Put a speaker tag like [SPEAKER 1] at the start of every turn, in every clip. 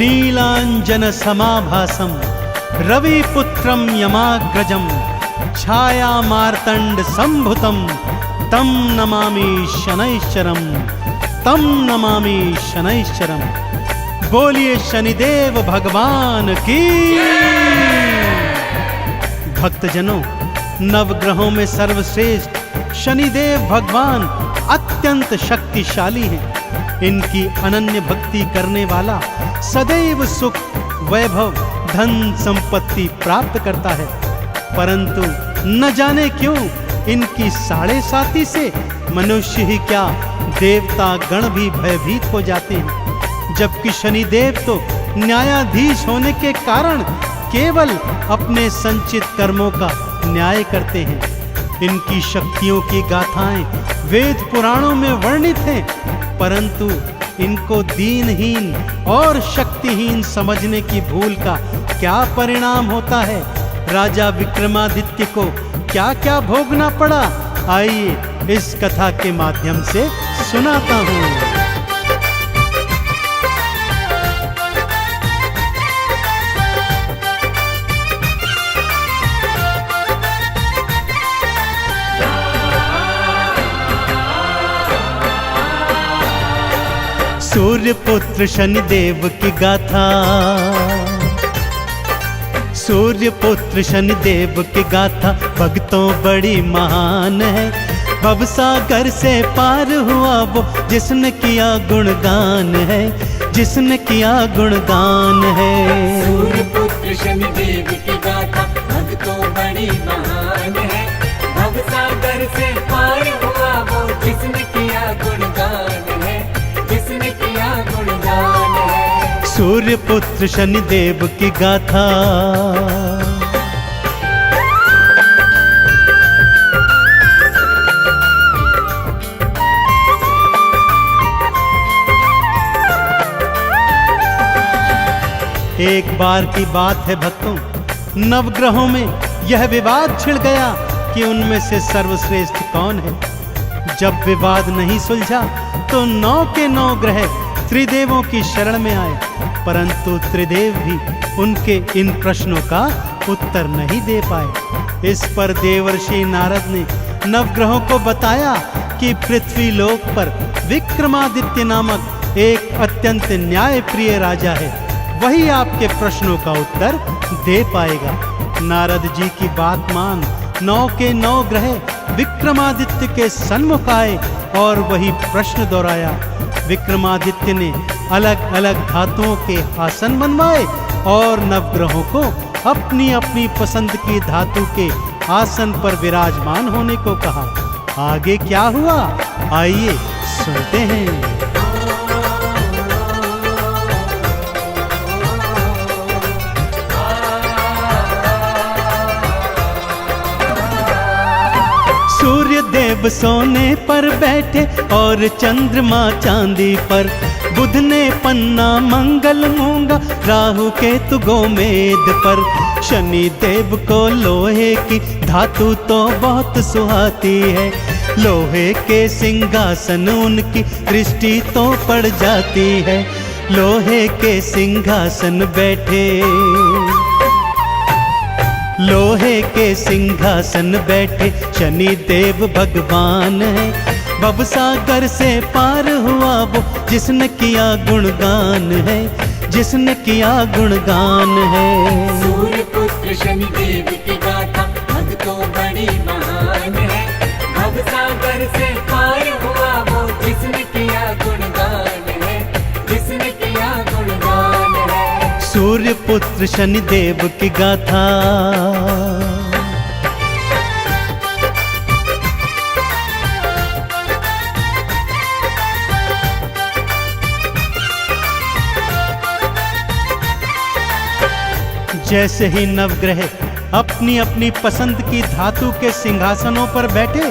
[SPEAKER 1] नीलांजन समाभासम रविपुत्रम यमाग्रजम छाया मार्तंड संभुतम तम नमामि शनैश्चरम तम नमामि शनैश्चरम। बोलिए शनिदेव भगवान की। भक्तजनों, नवग्रहों में सर्वश्रेष्ठ शनिदेव भगवान अत्यंत शक्तिशाली हैं। इनकी अनन्य भक्ति करने वाला सदैव सुख, वैभव, धन संपत्ति प्राप्त करता है। परंतु न जाने क्यों इनकी साढ़े साती से मनुष्य ही क्या देवता गण भी भयभीत हो जाते हैं। जबकि शनिदेव तो न्यायाधीश होने के कारण केवल अपने संचित कर्मों का न्याय करते हैं। इनकी शक्तियों की गाथाएं वेद पुराणों में वर्णित हैं, परंतु इनको दीनहीन और शक्तिहीन समझने की भूल का क्या परिणाम होता है। राजा विक्रमादित्य को क्या क्या भोगना पड़ा, आइए इस कथा के माध्यम से सुनाता हूँ। सूर्य पुत्र शनिदेव की गाथा। सूर्य पुत्र शनिदेव की गाथा भक्तों बड़ी महान है। भवसागर से पार हुआ वो जिसने किया गुणगान है, जिसने किया गुणगान है।
[SPEAKER 2] सूर्य पुत्र शनिदेव की गाथा भक्तों बड़ी महान है। भवसागर से पार हुआ वो जिसने किया गुणगान है, जिसने किया गुणगान है।
[SPEAKER 1] सूर्य पुत्र शनिदेव की गाथा। एक बार की बात है भक्तों, नवग्रहों में यह विवाद छिड़ गया कि उनमें से सर्वश्रेष्ठ कौन है। जब विवाद नहीं सुलझा तो 9 के 9 ग्रह त्रिदेवों की शरण में आए, परंतु त्रिदेव भी उनके इन प्रश्नों का उत्तर नहीं दे पाए। इस पर देवर्षि नारद ने नवग्रहों को बताया कि पृथ्वी लोक पर विक्रमादित्य नामक एक अत्यंत न्यायप्रिय राजा है, वही आपके प्रश्नों का उत्तर दे पाएगा। नारद जी की बात मान 9 के 9 ग्रह विक्रमादित्य के सन्मुख आए और वही प्रश्न दोहराया। विक्रमादित्य ने अलग अलग धातुओं के आसन बनवाए और नवग्रहों को अपनी अपनी पसंद की धातु के आसन पर विराजमान होने को कहा। आगे क्या हुआ, आइए सुनते हैं। सूर्य देव सोने पर बैठे और चंद्रमा चांदी पर। बुध ने पन्ना मंगल मूंगा, राहु केतु गोमेद पर। शनि देव को लोहे की धातु तो बहुत सुहाती है। लोहे के सिंहासन उनकी दृष्टि तो पड़ जाती है। लोहे के सिंहासन बैठे, लोहे के सिंहासन बैठे शनि देव भगवान है। भवसागर से पार हुआ वो जिसने किया गुणगान है, जिसने किया गुणगान है।
[SPEAKER 2] सूर्य पुत्र शनिदेव की गाथा भक्तों बड़ी महान है। भवसागर से पार हुआ वो जिसने किया गुणगान है, जिसने किया गुणगान है।
[SPEAKER 1] सूर्य पुत्र शनिदेव की गाथा। जैसे ही नवग्रह अपनी अपनी पसंद की धातु के सिंहासनों पर बैठे,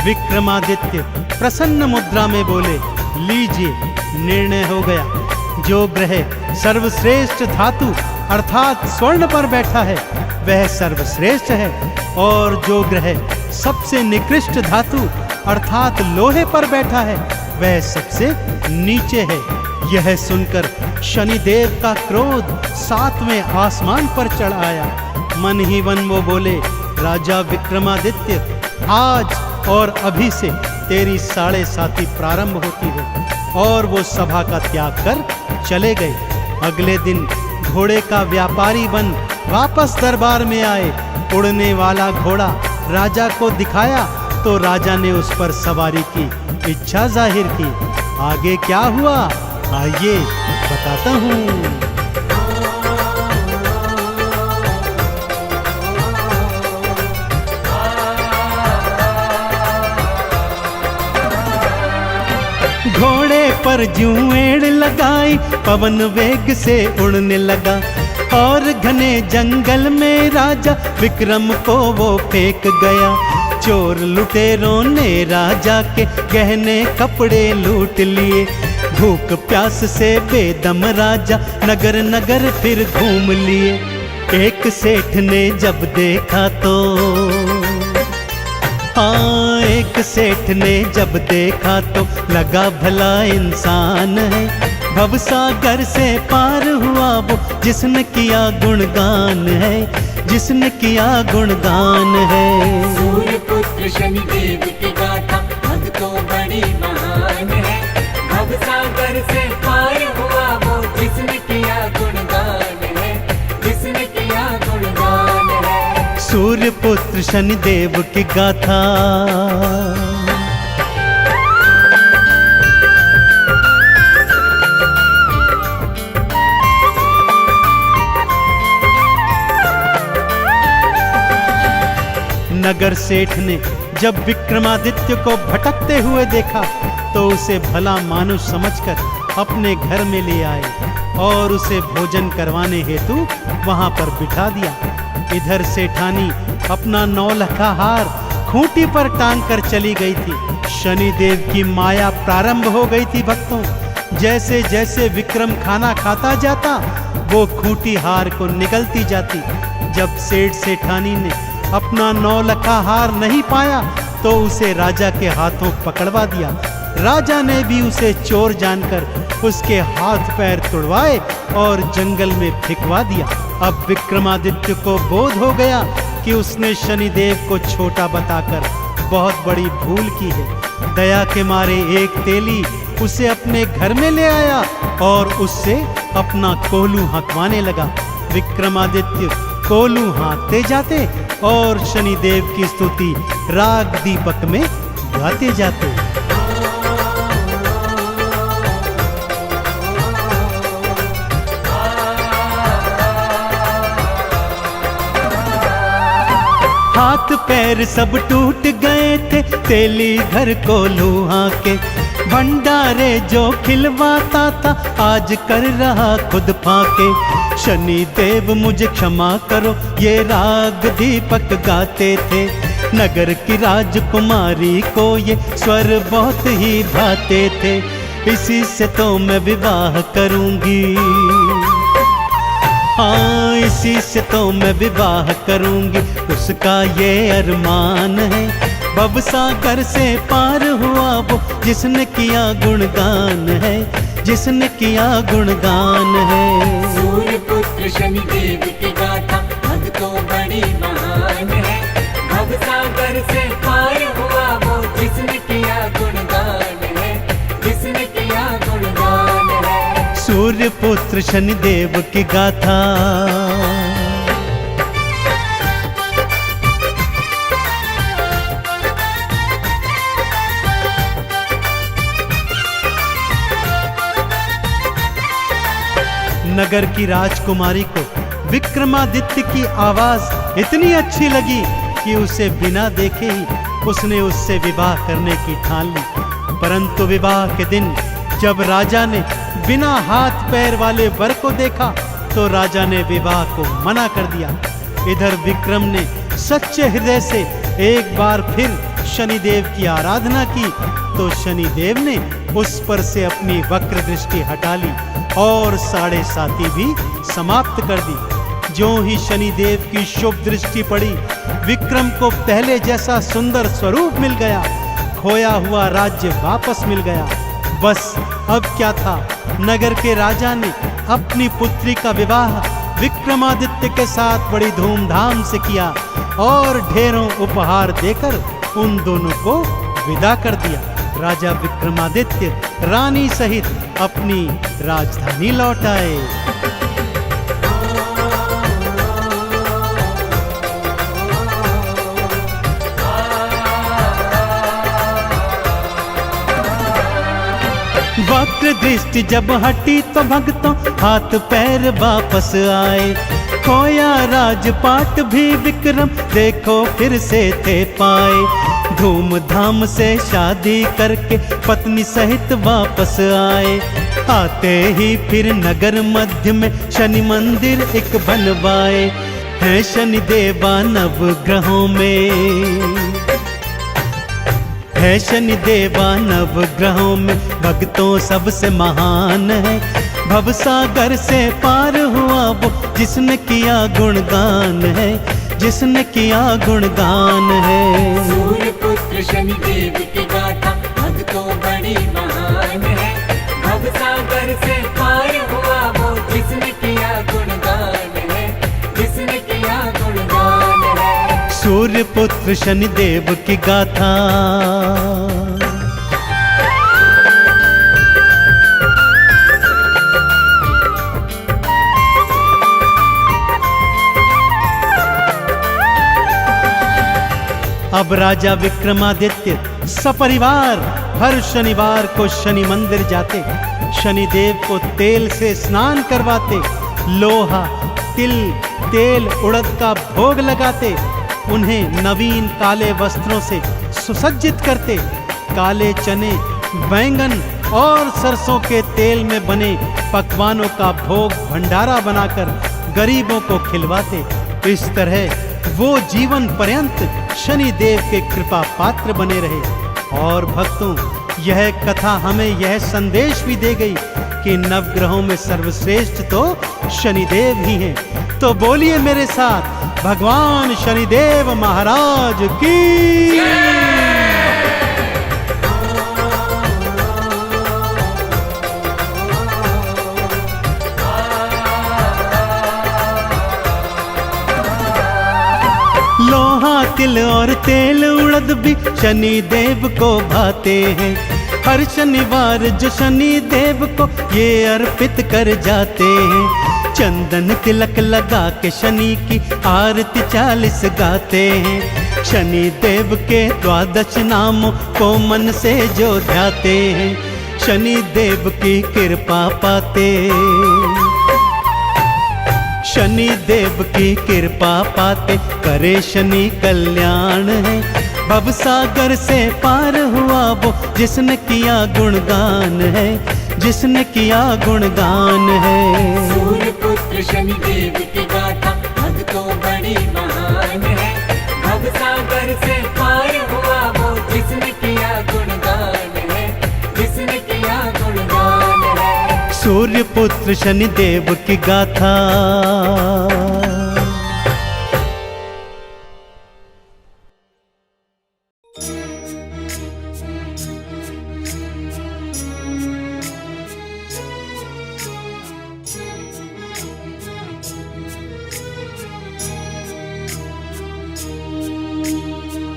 [SPEAKER 1] विक्रमादित्य प्रसन्न मुद्रा में बोले, लीजिए निर्णय हो गया। जो ग्रह सर्वश्रेष्ठ धातु अर्थात स्वर्ण पर बैठा है वह सर्वश्रेष्ठ है, और जो ग्रह सबसे निकृष्ट धातु अर्थात लोहे पर बैठा है वह सबसे नीचे है। यह सुनकर शनिदेव का क्रोध 7वें आसमान पर चढ़ आया। मन ही मन वो बोले, राजा विक्रमादित्य, आज और अभी से तेरी 7.5 प्रारंभ होती है। और वो सभा का त्याग कर चले गए। अगले दिन घोड़े का व्यापारी बन वापस दरबार में आए। उड़ने वाला घोड़ा राजा को दिखाया तो राजा ने उस पर सवारी की इच्छा जाहिर की। आगे क्या हुआ, आइए बताता हूँ। घोड़े पर ज्यों एड़ लगाई, पवन वेग से उड़ने लगा। और घने जंगल में राजा विक्रम को वो फेंक गया। चोर लुटेरों ने राजा के गहने कपड़े लूट लिए। भूख प्यास से बेदम राजा नगर नगर फिर घूम लिए। एक सेठ ने जब देखा तो, हाँ, एक सेठ ने जब देखा तो लगा भला इंसान है। भवसागर से पार हुआ वो जिसने किया गुणगान है, जिसने किया गुणगान है।
[SPEAKER 2] सूर्य पुत्र शनिदेव की गाथा भक्तों बड़ी महान है। भवसागर से पार हुआ वो जिसने किया गुणगान है, जिसने किया गुणगान है।
[SPEAKER 1] सूर्य पुत्र शनिदेव की गाथा। नगर सेठ ने जब विक्रमादित्य को भटकते हुए देखा तो उसे भला मानुष समझकर अपने घर में ले आए और उसे भोजन करवाने हेतु वहां पर बिठा दिया। इधर सेठानी अपना 9 लखा हार खूंटी पर टांग कर चली गई थी। शनिदेव की माया प्रारंभ हो गई थी भक्तों। जैसे जैसे विक्रम खाना खाता जाता वो खूंटी हार को निगलती जाती। जब सेठ सेठानी ने अपना 9 लखा हार नहीं पाया तो उसे राजा के हाथों पकड़वा दिया। राजा ने भी उसे चोर जानकर उसके हाथ पैर तुड़वाए और जंगल में फेंकवा दिया। अब विक्रमादित्य को बोध हो गया कि उसने शनिदेव को छोटा बताकर बहुत बड़ी भूल की है। दया के मारे एक तेली उसे अपने घर में ले आया और उससे अपना कोल्हू हाँकवाने लगा। विक्रमादित्य कोल्हू हाँकते जाते और शनिदेव की स्तुति राग दीपक में गाते जाते। हाथ पैर सब टूट गए थे तेली घर कोल्हू हाँके। भंडारे जो खिलवाता था आज कर रहा खुद फाके। शनिदेव मुझे क्षमा करो ये राग दीपक गाते थे। नगर की राजकुमारी को ये स्वर बहुत ही भाते थे। इसी से तो मैं विवाह करूंगी, हाँ, इसी से तो मैं विवाह करूंगी। उसका ये अरमान है। भवसागर से पार हुआ वो जिसने किया गुणगान है, जिसने किया गुणगान है।
[SPEAKER 2] सूर्य पुत्र शनिदेव की गाथा भक्तों बड़ी महान है। भवसागर से पार हुआ वो जिसने किया गुणगान है, जिसने किया गुणगान है।
[SPEAKER 1] सूर्य पुत्र शनिदेव की गाथा। नगर की राजकुमारी को विक्रमादित्य की आवाज इतनी अच्छी लगी कि उसे बिना देखे ही उसने उससे विवाह करने की ठान ली। परंतु विवाह के दिन जब राजा ने बिना हाथ पैर वाले वर को देखा तो राजा ने विवाह को मना कर दिया। इधर विक्रम ने सच्चे हृदय से एक बार फिर शनिदेव की आराधना की तो शनिदेव ने उस पर से अपनी वक्र दृष्टि हटा ली और 7.5 भी समाप्त कर दी। जो ही शनिदेव की शुभ दृष्टि पड़ी विक्रम को पहले जैसा सुंदर स्वरूप मिल गया। खोया हुआ राज्य वापस मिल गया। बस अब क्या था, नगर के राजा ने अपनी पुत्री का विवाह विक्रमादित्य के साथ बड़ी धूमधाम से किया और ढेरों उपहार देकर उन दोनों को विदा कर दिया। राजा विक्रमादित्य रानी सहित अपनी राजधानी लौट आए। वक्र दृष्टि जब हटी तो भक्तों हाथ पैर वापस आए। खोया राजपाट भी विक्रम देखो फिर से थे पाए। धूमधाम से शादी करके पत्नी सहित वापस आए। आते ही फिर नगर मध्य में शनि मंदिर एक बनवाए। है शनि देवा नवग्रहों में, है शनि देवा नवग्रहों में भक्तों सबसे महान है। भवसागर से पार हुआ वो जिसने किया गुणगान है, जिसने किया गुणगान है।
[SPEAKER 2] सूर्य पुत्र शनि देव की गाथा भक्तों बड़ी महान है। भवसागर से पार हुआ वो जिसने किया गुणगान है, जिसने किया गुणगान है।
[SPEAKER 1] सूर्य पुत्र शनि देव की गाथा। अब राजा विक्रमादित्य सपरिवार हर शनिवार को शनि मंदिर जाते, शनिदेव को तेल से स्नान करवाते, लोहा तिल तेल उड़द का भोग लगाते, उन्हें नवीन काले वस्त्रों से सुसज्जित करते, काले चने बैंगन और सरसों के तेल में बने पकवानों का भोग भंडारा बनाकर गरीबों को खिलवाते। इस तरह वो जीवन पर्यंत शनि देव के कृपा पात्र बने रहे। और भक्तों, यह कथा हमें यह संदेश भी दे गई कि नवग्रहों में सर्वश्रेष्ठ तो शनिदेव ही हैं। तो बोलिए मेरे साथ, भगवान शनिदेव महाराज की। लोहा तिल और तेल उड़द भी शनि देव को भाते हैं। हर शनिवार जो शनि देव को ये अर्पित कर जाते हैं। चंदन तिलक लगा के शनि की आरती 40 गाते हैं। शनि देव के 12 नामों को मन से जो ध्याते हैं, शनि देव की कृपा पाते, शनि देव की कृपा पाते करे शनि कल्याण है। भवसागर से पार हुआ वो जिसने किया गुणगान है, जिसने किया गुणगान है।
[SPEAKER 2] सूर्य पुत्र शनि देव की गाथा भक्तों बड़ी महान है। भवसागर से पार हुआ वो जिसने किया गुणगान है, जिसने किया गुणगान है।
[SPEAKER 1] सूर्य पुत्र शनि देव की गाथा।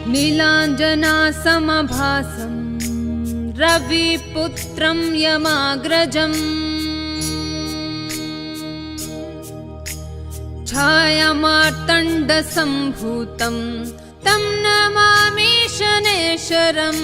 [SPEAKER 3] नीलाञ्जना समभासं रविपुत्रं यमाग्रजम् छायामार्तण्डसम्भूतं तं नमामि शनेश्वरम्।